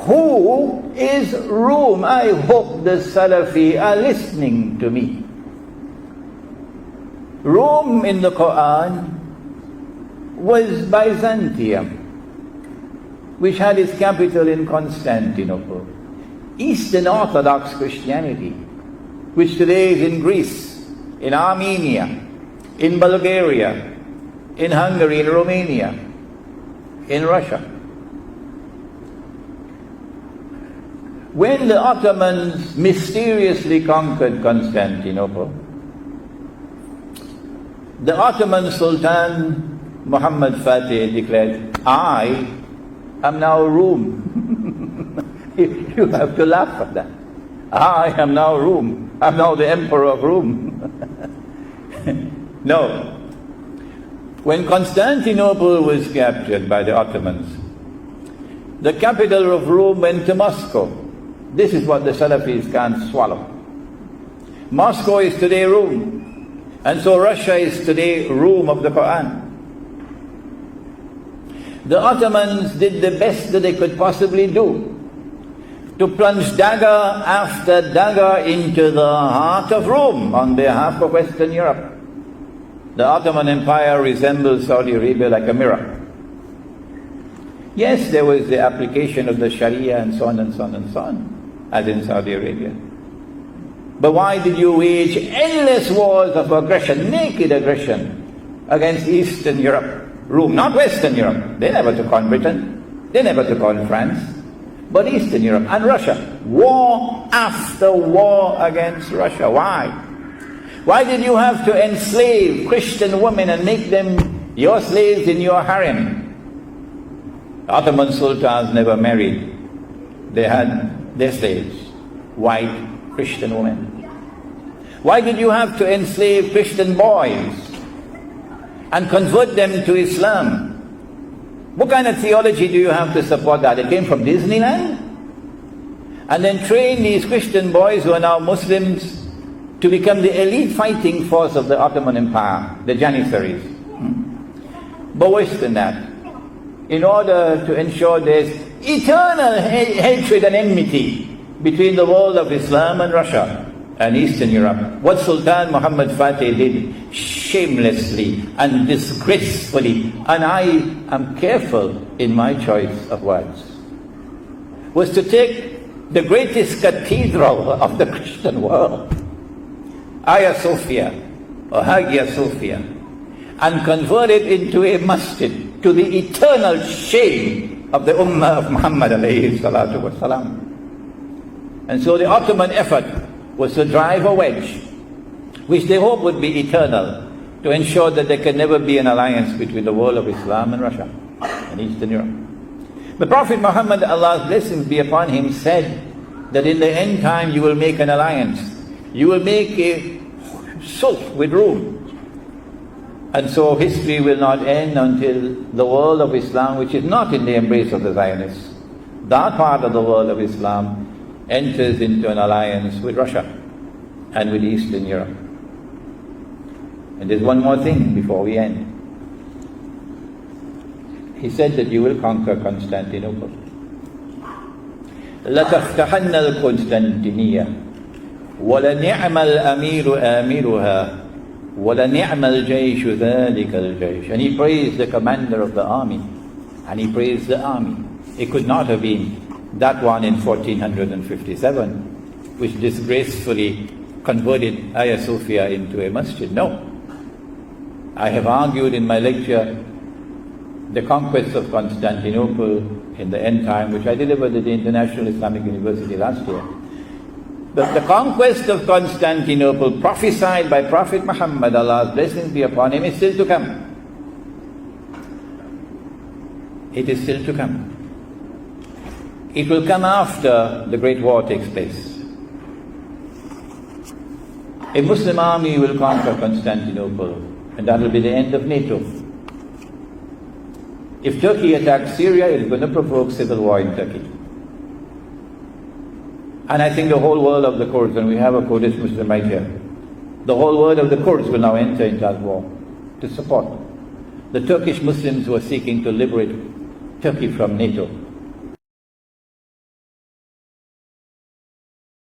Who is Rome? I hope the Salafi are listening to me. Rome in the Quran was Byzantium, which had its capital in Constantinople. Eastern Orthodox Christianity, which today is in Greece, in Armenia, in Bulgaria, in Hungary, in Romania, in Russia. When the Ottomans mysteriously conquered Constantinople, the Ottoman Sultan Muhammad Fatih declared, I am now Rome. You have to laugh at that. I am now Rome. I'm now the Emperor of Rome. No. When Constantinople was captured by the Ottomans, the capital of Rome went to Moscow. This is what the Salafis can't swallow. Moscow is today Rome, and so Russia is today Rome of the Quran. The Ottomans did the best that they could possibly do to plunge dagger after dagger into the heart of Rome on behalf of Western Europe. The Ottoman Empire resembles Saudi Arabia like a mirror. Yes, there was the application of the Sharia and so on and so on and so on, as in Saudi Arabia. But why did you wage endless wars of aggression, naked aggression, against Eastern Europe? Rome, not Western Europe. They never took on Britain. They never took on France. But Eastern Europe and Russia. War after war against Russia. Why? Why did you have to enslave Christian women and make them your slaves in your harem? Ottoman sultans never married. They had their slaves, white Christian women. Why did you have to enslave Christian boys and convert them to Islam? What kind of theology do you have to support that? It came from Disneyland? And then train these Christian boys who are now Muslims to become the elite fighting force of the Ottoman Empire, the Janissaries. But worse than that, in order to ensure there's eternal hatred and enmity between the world of Islam and Russia and Eastern Europe, what Sultan Muhammad Fatih did shamelessly and disgracefully, and I am careful in my choice of words, was to take the greatest cathedral of the Christian world, Hagia Sophia, or Hagia Sophia, and convert it into a masjid, to the eternal shame of the Ummah of Muhammad alayhi salatu wasalam. And so the Ottoman effort was to drive a wedge, which they hope would be eternal, to ensure that there can never be an alliance between the world of Islam and Russia and Eastern Europe. The Prophet Muhammad, Allah's blessings be upon him, said that in the end time you will make an alliance. You will make a sulh with Rome. And so history will not end until the world of Islam, which is not in the embrace of the Zionists, that part of the world of Islam enters into an alliance with Russia and with Eastern Europe. And there's one more thing before we end. He said that you will conquer Constantinople. لَتَفْتَحَنَّ الْقُسْطَنْطِنِيَّةَ وَلَنِعْمَ الْأَمِيرُ آمِرُهَا وَلَنِعْمَ الْجَيْشُ ذَلِكَ الْجَيْشُ. And he praised the commander of the army, and he praised the army. It could not have been that one in 1457, which disgracefully converted Hagia Sophia into a masjid. No. I have argued in my lecture the conquest of Constantinople in the end time, which I delivered at the International Islamic University last year. But the conquest of Constantinople, prophesied by Prophet Muhammad, Allah's blessings be upon him, is still to come. It is still to come. It will come after the Great War takes place. A Muslim army will conquer Constantinople, and that will be the end of NATO. If Turkey attacks Syria, it is going to provoke civil war in Turkey. And I think the whole world of the Kurds, and we have a Kurdish Muslim right here, the whole world of the Kurds will now enter into that war to support the Turkish Muslims who are seeking to liberate Turkey from NATO.